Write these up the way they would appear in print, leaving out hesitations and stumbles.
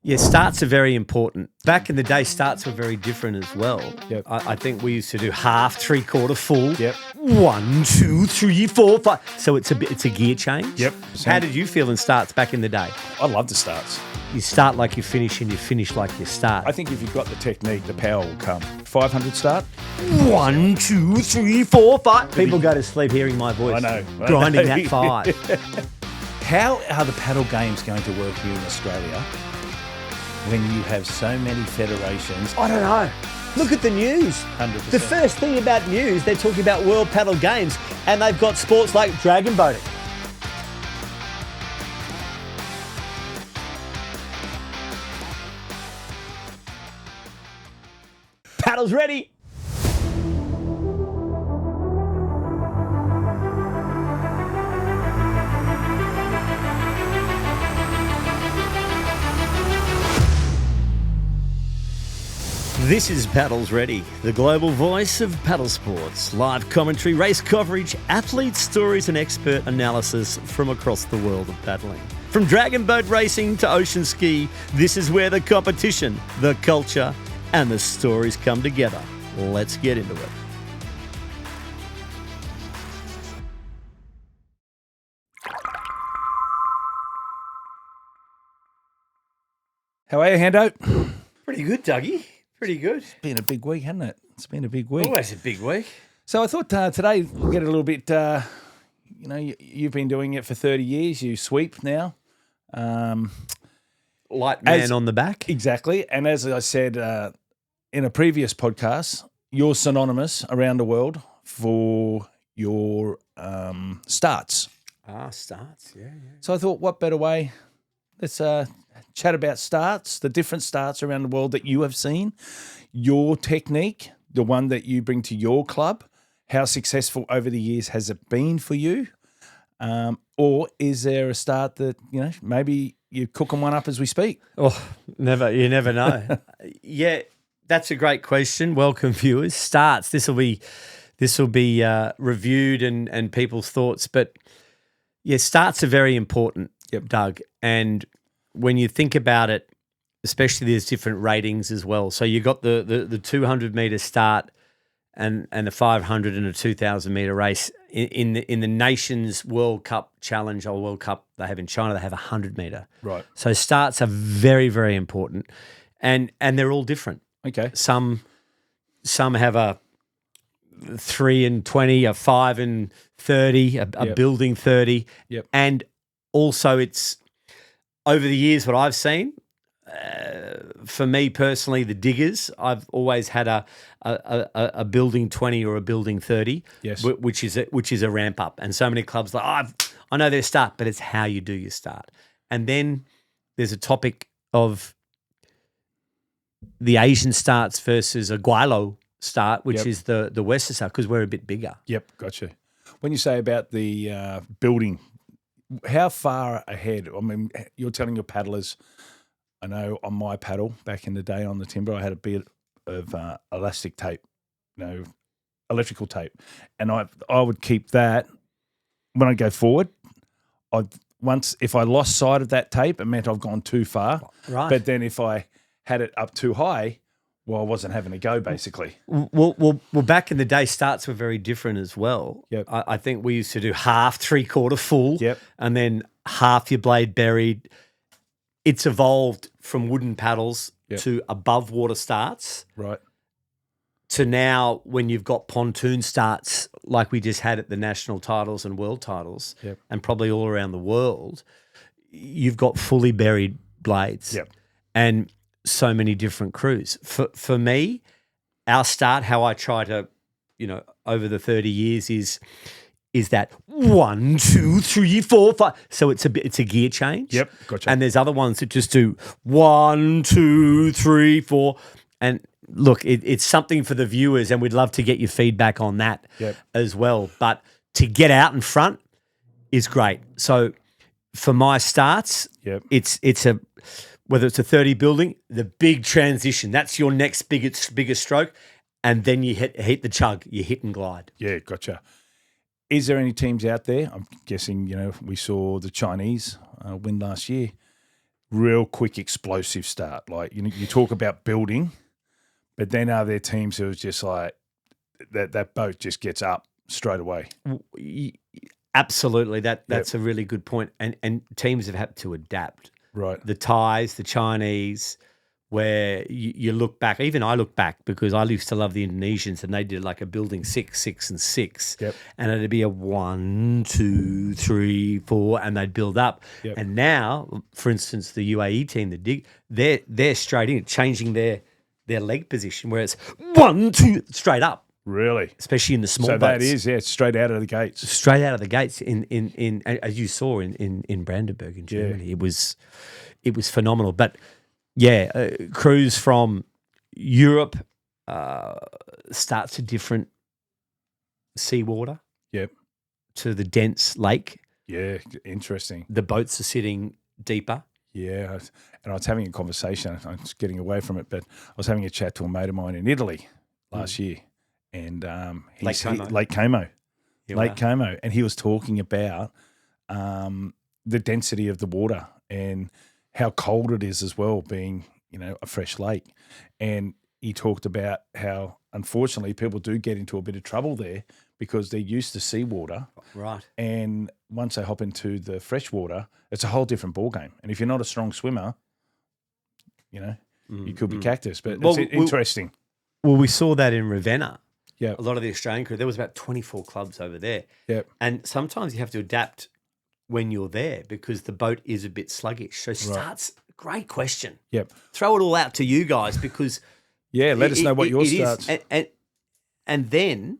Yeah, starts are very important. Back in the day, starts were very different as well. Yep. I think we used to do half, three-quarter, full. Yep. 1, 2, 3, 4, 5. So it's a gear change. Yep. How did you feel in starts back in the day? I love the starts. You start like you finish and you finish like you start. I think if you've got the technique, the power will come. 500 start. 1, 2, 3, 4, 5. People go to sleep hearing my voice. I know. Grinding that 5. How are the paddle games going to work here in Australia when you have so many federations? I don't know. Look at the news. 100%. The first thing about news, they're talking about World Paddle Games, and they've got sports like dragon boating. Paddles ready. This is Paddles Ready, the global voice of paddle sports. Live commentary, race coverage, athlete stories and expert analysis from across the world of paddling. From dragon boat racing to ocean ski, this is where the competition, the culture and the stories come together. Let's get into it. How are you, Hando? Pretty good, Dougie. Pretty good. It's been a big week, hasn't it? It's been a big week. Always a big week. So I thought today we'll get a little bit, you've been doing it for 30 years. You sweep now. Light man on the back. Exactly. And as I said in a previous podcast, you're synonymous around the world for your starts. Starts. Yeah. So I thought, what better way? Let's chat about starts, the different starts around the world that you have seen, your technique, the one that you bring to your club. How successful over the years has it been for you? Or is there a start that, maybe you're cooking one up as we speak? Oh, you never know. Yeah, that's a great question. Welcome, viewers. Starts. This will be reviewed and people's thoughts. But yeah, starts are very important, Doug. And when you think about it, especially there's different ratings as well. So you got the 200 meter start and the 500 and a 2,000 meter race in the Nations World Cup Challenge or World Cup they have in China. They have 100 meter. Right. So starts are very, very important, and they're all different. Okay. Some have a 3 and 20, a 5 and 30, a building 30. Yep. And also it's over the years what I've seen, for me personally, the diggers, I've always had a building 20 or a building 30, yes, which is a ramp up. And so many clubs like, I know their start, but it's how you do your start. And then there's a topic of the Asian starts versus a Guaylo start, which is the Western start, because we're a bit bigger. Yep, gotcha. When you say about the building, how far ahead? I mean, you're telling your paddlers, I know on my paddle back in the day on the timber, I had a bit of elastic tape, electrical tape, and I would keep that when I go forward. If I lost sight of that tape, it meant I've gone too far. Right. But then if I had it up too high, well, I wasn't having a go, basically. Well, back in the day, starts were very different as well. Yep. I think we used to do half, three-quarter full, and then half your blade buried. It's evolved from wooden paddles to above water starts. Right. To now when you've got pontoon starts like we just had at the national titles and world titles and probably all around the world, you've got fully buried blades. Yep. And so many different crews. For me, our start, how I try to, over the 30 years is that 1, 2, 3, 4, 5. So it's a gear change. Yep, gotcha. And there's other ones that just do 1, 2, 3, 4. And look, it's something for the viewers, and we'd love to get your feedback on that as well. But to get out in front is great. So for my starts, it's a whether it's a 30 building, the big transition, that's your next biggest stroke, and then you hit the chug, you hit and glide. Yeah, gotcha. Is there any teams out there? I'm guessing, we saw the Chinese win last year. real quick, explosive start. Like you talk about building, but then are there teams who are just like that boat just gets up straight away? Absolutely, that's a really good point. And teams have had to adapt. Right. The Thais, the Chinese, where you look back. Even I look back because I used to love the Indonesians, and they did like a building 6, 6, and 6, and it'd be a 1, 2, 3, 4, and they'd build up. And now, for instance, the UAE team, they're straight in, changing their leg position where it's 1, 2 straight up. Really? Especially in the small boats. So that is, straight out of the gates. Straight out of the gates in as you saw in Brandenburg in Germany. It was phenomenal. But cruise from Europe starts a different seawater. Yep. To the dense lake. Yeah, interesting. The boats are sitting deeper. Yeah, and I was having a conversation. I'm just getting away from it, but I was having a chat to a mate of mine in Italy last year. And Lake Como. Lake Como. Yeah, Lake wow. Como. And he was talking about the density of the water and how cold it is as well, being, a fresh lake. And he talked about how, unfortunately, people do get into a bit of trouble there because they're used to seawater. Right. And once they hop into the fresh water, it's a whole different ballgame. And if you're not a strong swimmer, you could be cactus. But it's interesting. Well, we saw that in Ravenna. Yeah. A lot of the Australian crew, there was about 24 clubs over there. Yeah. And sometimes you have to adapt when you're there because the boat is a bit sluggish. So starts, great question. Yep. Throw it all out to you guys because let us know what your starts. And then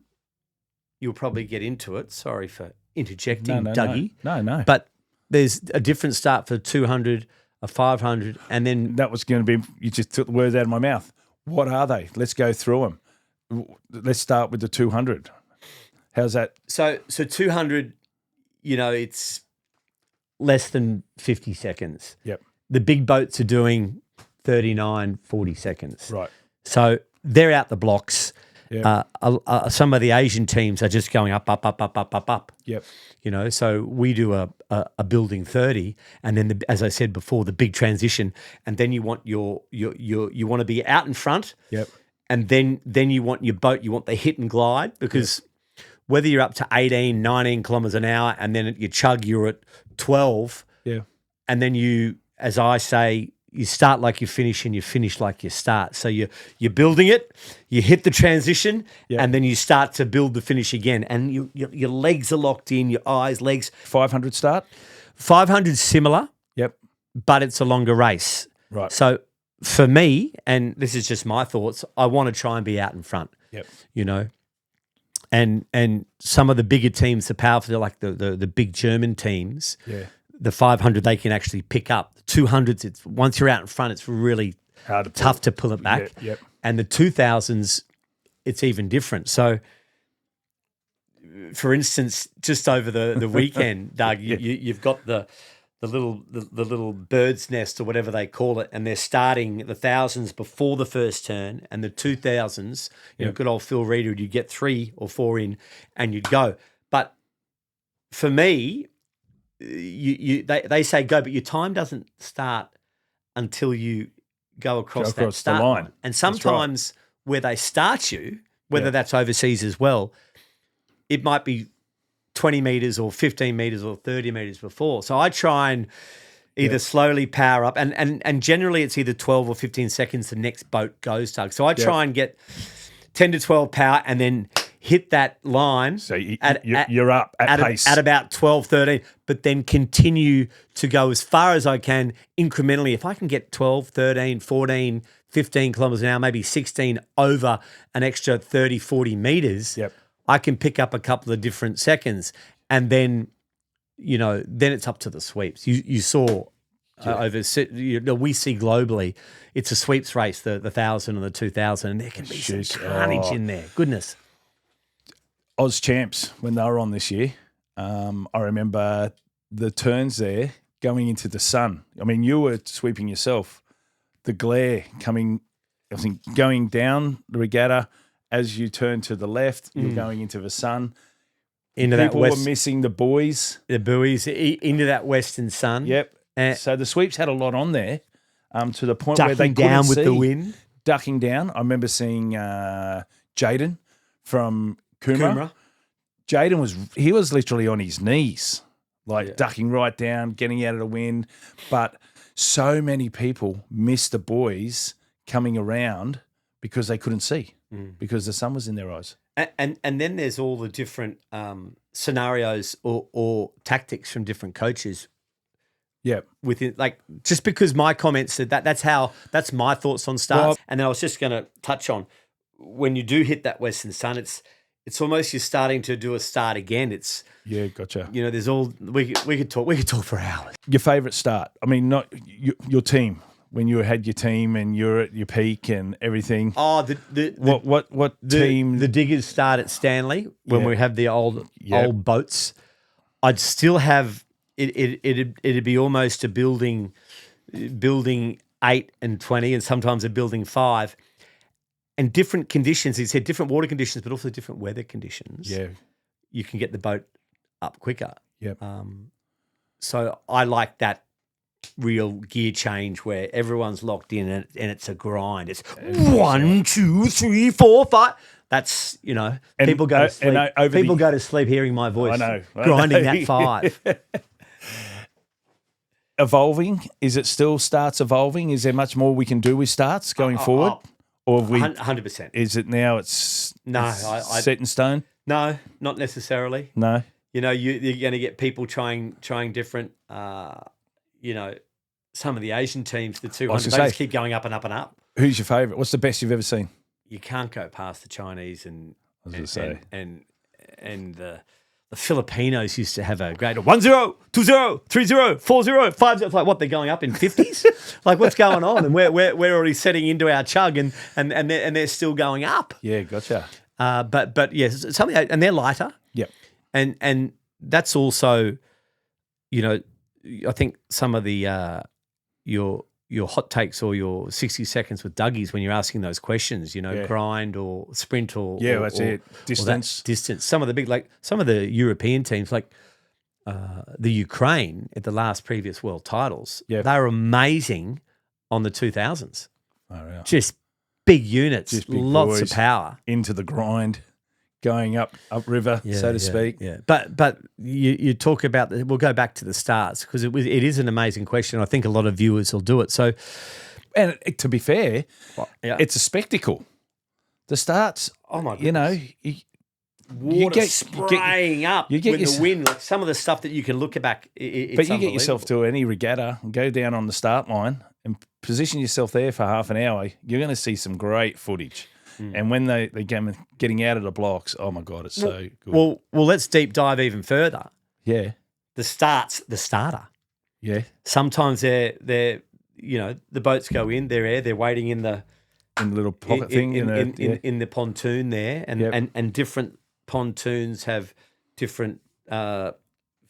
you'll probably get into it. Sorry for interjecting, No, Dougie. No. But there's a different start for 200, a 500, and then that was going to be, you just took the words out of my mouth. What are they? Let's go through them. Let's start with the 200. How's that? So 200, it's less than 50 seconds. Yep. The big boats are doing 39, 40 seconds. Right. So they're out the blocks. Yep. Some of the Asian teams are just going up. Yep. So we do a building 30, and then as I said before, the big transition, and then you want you want to be out in front. Yep. And then you want your boat, you want the hit and glide because whether you're up to 18, 19 kilometres an hour and then at your chug you're at 12. Yeah. And then you, as I say, you start like you finish and you finish like you start. So you're building it, you hit the transition, and then you start to build the finish again. And your legs are locked in, your eyes, legs. 500 start? 500 similar. Yep. But it's a longer race. Right. So for me, and this is just my thoughts, I want to try and be out in front. Yep. And some of the bigger teams, the powerful, like the big German teams, the 500 they can actually pick up. The 200s, it's once you're out in front, it's really tough to pull it back. Yep. And the 2000s, it's even different. So, for instance, just over the weekend, Doug, you've got the little bird's nest or whatever they call it, and they're starting the thousands before the first turn, and the 2000s, good old Phil Reader, you'd get 3 or 4 in and you'd go. But for me, they say go, but your time doesn't start until you go across that start line. And sometimes where they start you, whether that's overseas as well, it might be 20 metres or 15 metres or 30 metres before. So I try and either slowly power up, and generally it's either 12 or 15 seconds the next boat goes, Doug. So I try and get 10 to 12 power and then hit that line. So you're up at pace. At about 12, 13, but then continue to go as far as I can incrementally. If I can get 12, 13, 14, 15 kilometres an hour, maybe 16 over an extra 30, 40 metres, I can pick up a couple of different seconds, and then, then it's up to the sweeps. You saw we see globally, it's a sweeps race, the 1,000 and the 2,000, and there can be some carnage in there. Goodness. Oz champs, when they were on this year, I remember the turns there going into the sun. I mean, you were sweeping yourself. The glare coming, I think, going down the regatta. As you turn to the left, you're going into the sun. Into People that were missing the buoys. The buoys into that western sun. Yep. So the sweeps had a lot on there, to the point where they Ducking couldn't down with see. the wind. Ducking down. I remember seeing Jaden from Coomera. Jaden was literally on his knees, ducking right down, getting out of the wind. But so many people missed the boys coming around because they couldn't see, because the sun was in their eyes. And then there's all the different scenarios or tactics from different coaches. Yeah. Within, just because my comments said that's my thoughts on starts. Well, and then I was just going to touch on, when you do hit that western sun, it's almost you're starting to do a start again. It's gotcha. There's all we could talk for hours. Your favourite start? I mean, not your team, when you had your team and you're at your peak and everything. Oh, what team? The diggers start at Stanley when we have the old boats. I'd still have it'd be almost a building 8 and 20, and sometimes a building 5. And different conditions, he said different water conditions, but also different weather conditions. Yeah. You can get the boat up quicker. Yep. So I like that real gear change where everyone's locked in and it's a grind. It's 1, 2, 3, 4, 5. That's, people go to sleep. People go to sleep hearing my voice. I know. Grinding that 5. Evolving? Is it still starts evolving? Is there much more we can do with starts going forward? Or have we 100%. Is it now? It's set in stone. No, not necessarily. No. You're going to get people trying different. Some of the Asian teams, the 200, they just keep going up and up and up. Who's your favourite? What's the best you've ever seen? You can't go past the Chinese and the Filipinos used to have a great 1-0, 2-0, 3-0, 4-0, 5-0. It's like, what, they're going up in 50s? Like, what's going on? And we're already setting into our chug and they're still going up. Yeah, gotcha. But yes, something, and they're lighter. Yep. And that's also, I think some of the your hot takes or your 60 seconds with Dougie's when you're asking those questions, grind or sprint or that's it. Distance. Distance. Some of the European teams, like the Ukraine at the last previous world titles, they were amazing on the 2000s. Oh, yeah. Just big units, just big lots boys of power. Into the grind, going up river, so to speak. Yeah. But you talk about we'll go back to the starts because it is an amazing question. I think a lot of viewers will do it. So, and to be fair, it's a spectacle. The starts, oh my goodness. Water spraying up with the wind, like some of the stuff that you can look back. But you get yourself to any regatta and go down on the start line and position yourself there for half an hour, you're going to see some great footage. And when they're getting out of the blocks, oh my God, it's so good. Well, let's deep dive even further. Yeah. The starter. Yeah. Sometimes they're the boats go in, they're waiting in the little pocket thing in the pontoon there, and different pontoons have different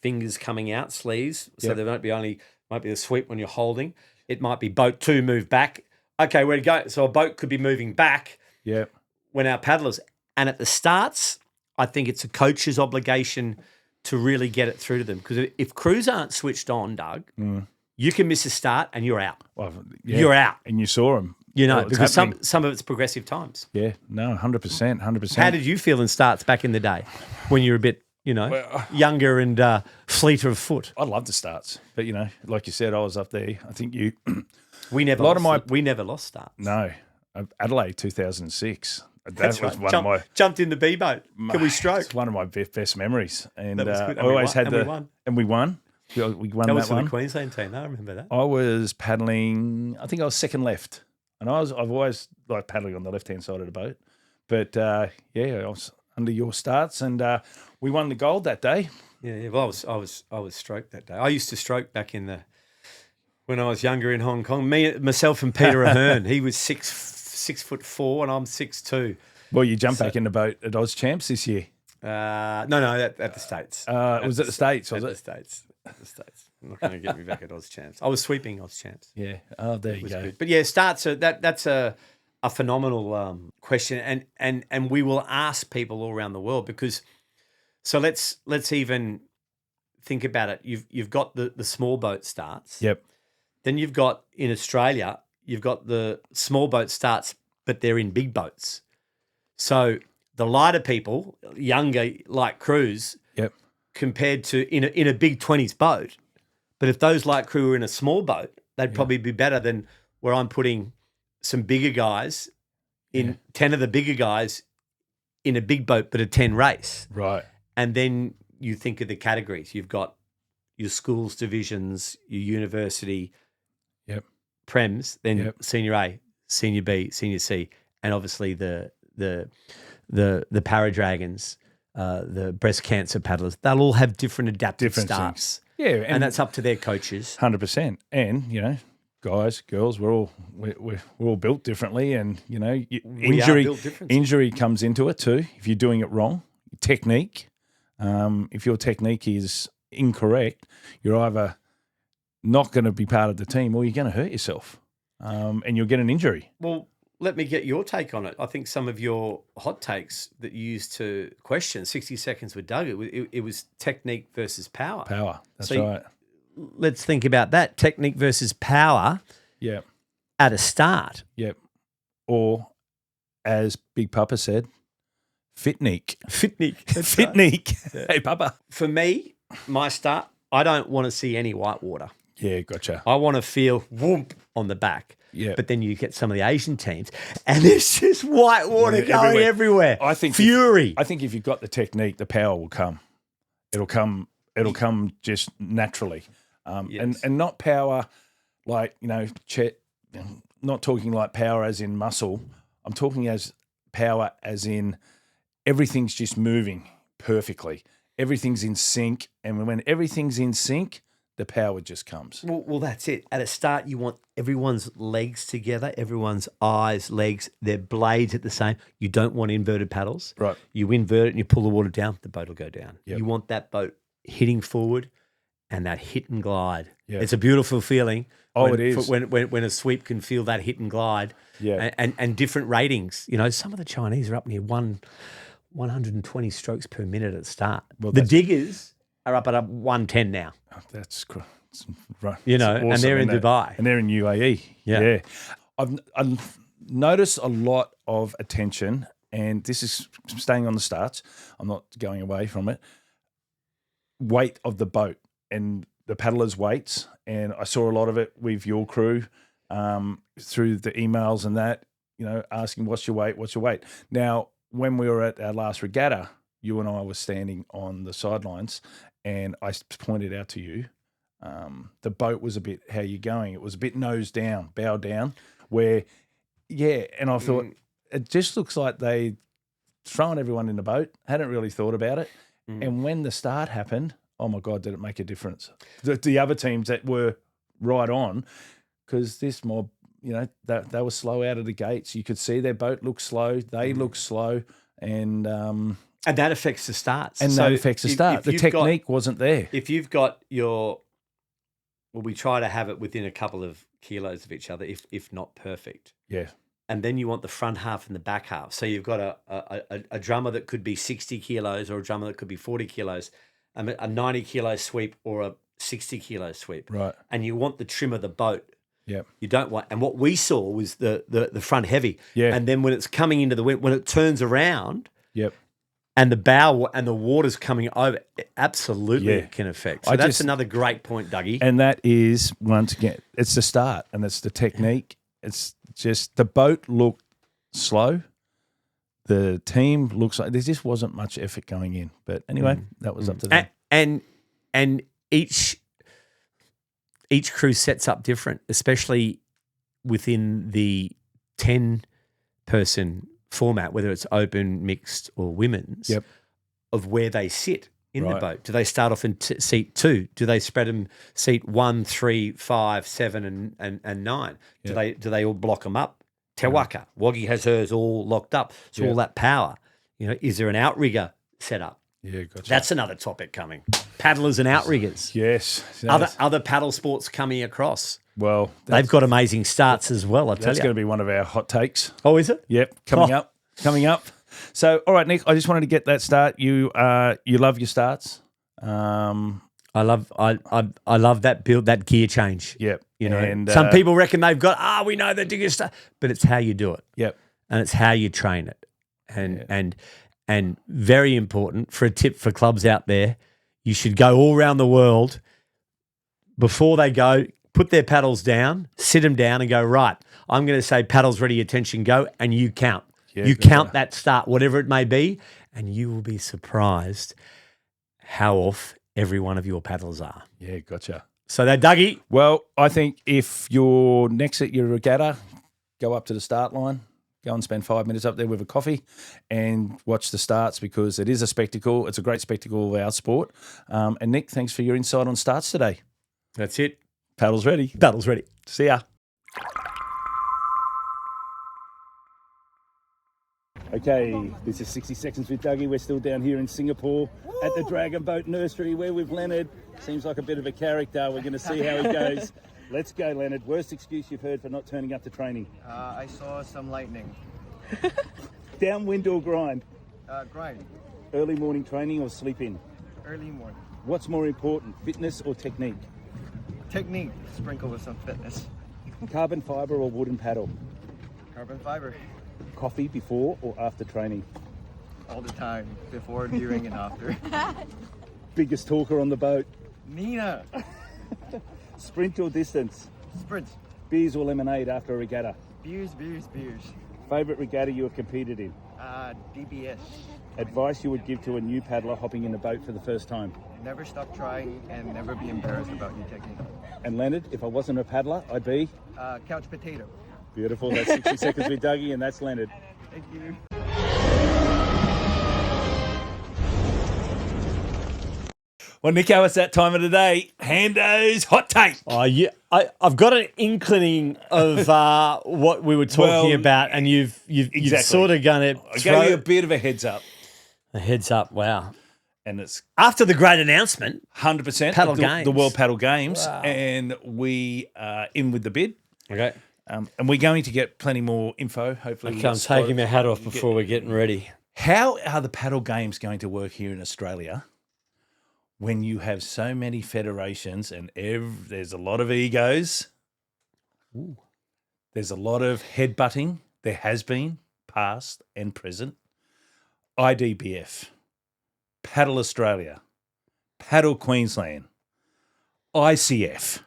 fingers coming out, sleeves. So there might be a sweep when you're holding. It might be boat 2 move back. Okay, where to go? So a boat could be moving back. Yeah. When our paddlers, and at the starts, I think it's a coach's obligation to really get it through to them, because if crews aren't switched on, Doug, you can miss a start and you're out. Well, you're out, and you saw them. Because some of it's progressive times. Yeah, no, 100%. How did you feel in starts back in the day when you were a bit, younger and fleeter of foot? I loved the starts, but like you said, I was up there. I think you. We never lost starts. No, Adelaide 2006. That's was right. One of my jumped in the B boat. Can we stroke? It's one of my best memories, and that was good. I always had we won. And we won. We won that was for one. The Queensland team. I remember that. I was paddling. I think I was second left, and I've always liked paddling on the left hand side of the boat. But I was under your starts, and we won the gold that day. Yeah. Well, I was stroked that day. I used to stroke back when I was younger in Hong Kong. Myself and Peter Ahern. He was 6'4" and I'm 6'2". Well, you jumped back in the boat at Oz Champs this year. No, at the States. Was it the States? At the States. I'm not going to get me back at Oz Champs. I was sweeping Oz Champs. Yeah. Oh, there you go. Good. But yeah, starts. That's a phenomenal question, and we will ask people all around the world because. So let's even think about it, you've got the small boat starts. Yep. Then you've got in Australia, you've got the small boat starts, but they're in big boats. So the lighter people, younger, light crews, Yep. compared to in a big 20s boat. But if those light crew were in a small boat, they'd probably be better than where I'm putting some bigger guys in 10 of the bigger guys in a big boat, but a 10 race. Right. And then you think of the categories. You've got your schools divisions, your university, prems, then senior A, senior B, senior C, and obviously the para dragons, the breast cancer paddlers. They'll all have different adaptive starts. Things. Yeah, and that's up to their coaches. 100%. And guys, girls, we're all built differently, and injury comes into it too. If you're doing it wrong, technique. If your technique is incorrect, you're either not going to be part of the team, or you're going to hurt yourself, and you'll get an injury. Well, let me get your take on it. I think some of your hot takes that you used to question 60 seconds with Dougie, it was technique versus power. Power, that's right. Let's think about that. Technique versus power. Yeah. At a start. Yep. Or, as Big Papa said, fitneek. Fitneek. Right. Hey, Papa. For me, my start, I don't want to see any white water. Yeah, gotcha. I want to feel whoomp on the back. Yeah. But then you get some of the Asian teams, and there's just white water going everywhere. I think fury. I think if you've got the technique, the power will come. It'll come just naturally. And not power like, not talking like power as in muscle. I'm talking as power as in everything's just moving perfectly. Everything's in sync. And when everything's in sync, the power just comes. Well, that's it. At a start, you want everyone's legs together, everyone's eyes, legs, their blades at the same. You don't want inverted paddles. Right. You invert it and you pull the water down, the boat will go down. Yep. You want that boat hitting forward and that hit and glide. Yeah. It's a beautiful feeling. It is. When a sweep can feel that hit and glide. Yeah. And different ratings. Some of the Chinese are up near 120 strokes per minute at the start. Well, the diggers are up at 110 now. Oh, that's right. And awesome, they're in Dubai. And they're in UAE. Yeah. I've noticed a lot of attention, and this is staying on the starts. I'm not going away from it. Weight of the boat and the paddlers' weights, and I saw a lot of it with your crew through the emails and that, asking what's your weight. Now, when we were at our last regatta, you and I were standing on the sidelines, and I pointed out to you the boat was a bit, how you going? It was a bit nose down, bow down, and I thought it just looks like they thrown everyone in the boat, hadn't really thought about it. And when the start happened, oh my God, did it make a difference? The other teams that were right on, because this mob, they were slow out of the gates. You could see their boat looked slow. They looked slow. And that affects the starts. And that affects the start. The technique wasn't there. If you've got we try to have it within a couple of kilos of each other, if not perfect. Yeah. And then you want the front half and the back half. So you've got a drummer that could be 60 kilos or a drummer that could be 40 kilos, a 90 kilo sweep or a 60 kilo sweep. Right. And you want the trim of the boat. Yeah. You don't want, and what we saw was the front heavy. Yeah. And then when it's coming into the wind, when it turns around. Yep. And the bow and the water's coming over, it absolutely can affect. So that's another great point, Dougie. And that is, once again, it's the start and it's the technique. It's just the boat looked slow. The team looks like there just wasn't much effort going in. But anyway, that was up to them. And each crew sets up different, especially within the 10-person format, whether it's open, mixed, or women's, of where they sit in the boat. Do they start off in seat 2? Do they spread them seat 1, 3, 5, 7, and 9? Do they all block them up? Te Waka, Waggy has hers all locked up. So all that power, is there an outrigger set up? Yeah, gotcha. That's another topic coming. Paddlers and outriggers. Yes. Other paddle sports coming across. Well, they've got amazing starts as well, I tell you. That's going to be one of our hot takes. Oh, is it? Yep, coming up. So, all right, Nick, I just wanted to get that start. You love your starts. I love that build, that gear change. Yep. You know, and, some people reckon they've got, we know the digger stuff, but it's how you do it. Yep. And it's how you train it. And very important for a tip for clubs out there, you should go all around the world before they go, put their paddles down, sit them down and go, right, I'm going to say paddles ready, attention, go, and you count. Yeah, you count that start, whatever it may be, and you will be surprised how off every one of your paddles are. Yeah, gotcha. So that, Dougie. Well, I think if you're next at your regatta, go up to the start line, go and spend 5 minutes up there with a coffee and watch the starts because it is a spectacle. It's a great spectacle of our sport. And Nick, thanks for your insight on starts today. That's it. Paddles ready. Paddles ready. See ya. Okay, this is 60 Seconds with Dougie. We're still down here in Singapore at the Dragon Boat Nursery where with Leonard. Seems like a bit of a character. We're going to see how he goes. Let's go, Leonard. Worst excuse you've heard for not turning up to training? I saw some lightning. Downwind or grind? Grind. Early morning training or sleep in? Early morning. What's more important, fitness or technique? Technique. Sprinkle with some fitness. Carbon fibre or wooden paddle? Carbon fiber. Coffee before or after training? All the time. Before, during, and after. Biggest talker on the boat? Nina. Sprint or distance? Sprint. Beers or lemonade after a regatta? Beers. Favourite regatta you have competed in? DBS. Advice you would give to a new paddler hopping in a boat for the first time? Never stop trying and never be embarrassed about your technique. And Leonard, if I wasn't a paddler, I'd be? Couch potato. Beautiful. That's 60 Seconds with Dougie, and that's Leonard. Thank you. Well, Nico, it's that time of the day. Hando's hot take. Oh, yeah. I've got an inkling of what we were talking about, and you've Exactly. sort of going to I gave you a bit of a heads up. a heads up. Wow. And it's After the great announcement, 100% Paddle the Games. World Paddle Games. Wow. And we are in with the bid. okay, And we're going to get plenty more info, hopefully. I'm taking my hat off before we're getting ready. How are the paddle games going to work here in Australia when you have so many federations and there's a lot of egos? Ooh. There's a lot of headbutting. There has been, past and present. IDBF, Paddle Australia, Paddle Queensland, ICF.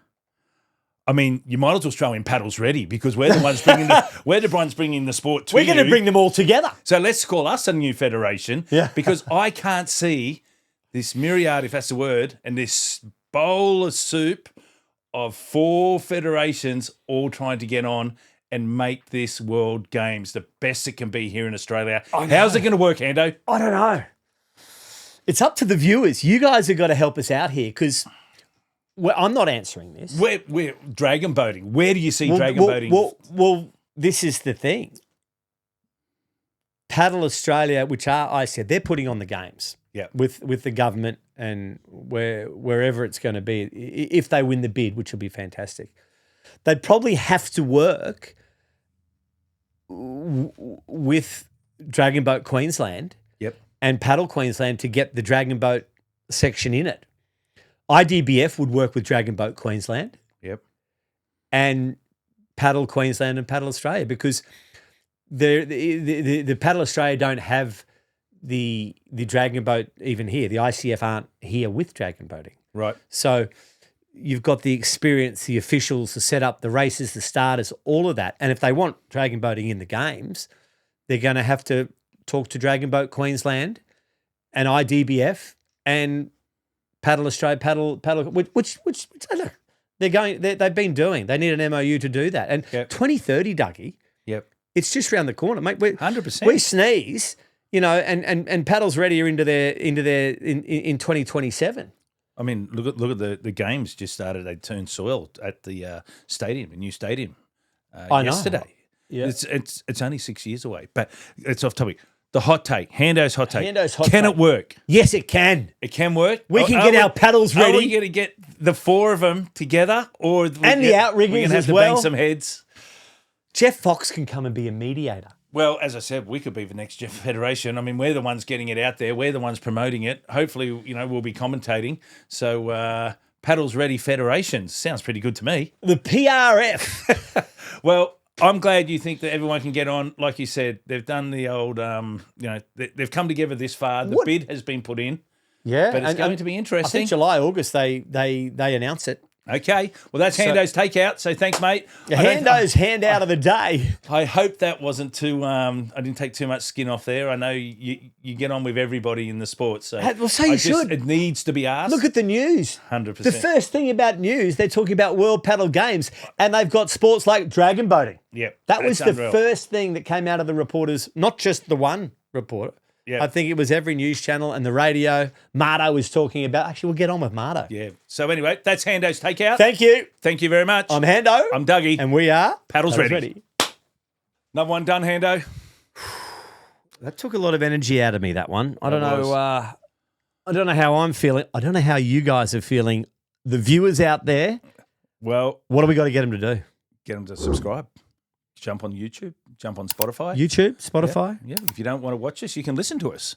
I mean, you might as well throw in Paddles Ready because we're the ones bringing the sport to We're going to bring them all together. So let's call us a new federation. Yeah. Because I can't see this myriad, if that's the word, and this bowl of soup of 4 federations all trying to get on and make this World Games the best it can be here in Australia. How's it going to work, Hando? I don't know. It's up to the viewers. You guys have got to help us out here because I'm not answering this. We're dragon boating. Where do you see dragon boating? Well, this is the thing. Paddle Australia, which I said, they're putting on the games. Yeah. With the government and wherever it's going to be, if they win the bid, which will be fantastic, they'd probably have to work with Dragon Boat Queensland Yep. and Paddle Queensland to get the Dragon Boat section in it. IDBF would work with Dragon Boat Queensland Yep. and Paddle Queensland and Paddle Australia because the Paddle Australia don't have the Dragon Boat even here. The ICF aren't here with Dragon Boating. Right. So you've got the experience, the officials, the setup, the races, the starters, all of that. And if they want Dragon Boating in the games, they're going to have to talk to Dragon Boat Queensland and IDBF and Paddle Australia, Paddle, which I don't know, they've been doing. They need an MOU to do that. And 2030, Dougie, Yep. it's just around the corner, mate. 100%. We sneeze, and Paddles Ready are into their in 2027. I mean, look at the games just started. They turned soil at the stadium, a new stadium, yesterday. Know. Yeah. It's only 6 years away, but it's off topic. The hot take, Hando's hot take. Hando's hot Can take. it work? Yes, it can. It can work. We can get our paddles Are ready. we going to get the 4 of them together, or And the outriggers we're going to have as to well. bang some heads? Jeff Fox can come and be a mediator. Well, as I said, we could be the next federation. I mean, we're the ones getting it out there. We're the ones promoting it. Hopefully, we'll be commentating. So, Paddles Ready Federation sounds pretty good to me. The PRF. Well, I'm glad you think that everyone can get on. Like you said, they've done the old, they've come together this far. The bid has been put in. Yeah. But it's going to be I interesting. think July, August, they announce it. Okay. Well, that's Hando's takeout. So thanks, mate. Hando's handout of the day. I hope that wasn't too. I didn't take too much skin off there. I know you get on with everybody in the sport, so Well, so you should. It needs to be asked. Look at the news. 100%. The first thing about news, they're talking about World Paddle Games, and they've got sports like dragon boating. Yep, that was the unreal. first thing that came out of the reporters. Not just the one reporter. Yep. I think it was every news channel and the radio. Marto was talking about. Actually, we'll get on with Marto. Yeah. So anyway, that's Hando's takeout. Thank you. Thank you very much. I'm Hando. I'm Dougie. And we are Paddles Ready. Another one done, Hando. That took a lot of energy out of me, that one. I don't was. know. I don't know how I'm feeling. I don't know how you guys are feeling. The viewers out there, Well, what do we got to get them to do? get them to subscribe. Jump on YouTube. Jump on Spotify. YouTube, Spotify? Yeah. If you don't want to watch us, you can listen to us.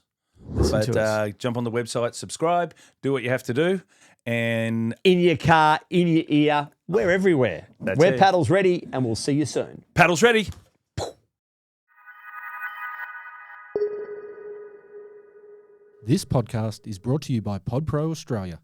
Listen to us. Jump on the website, subscribe, do what you have to do, and In your car, in your ear, we're everywhere. That's We're it. Paddles Ready, and we'll see you soon. Paddles Ready. This podcast is brought to you by PodPro Australia.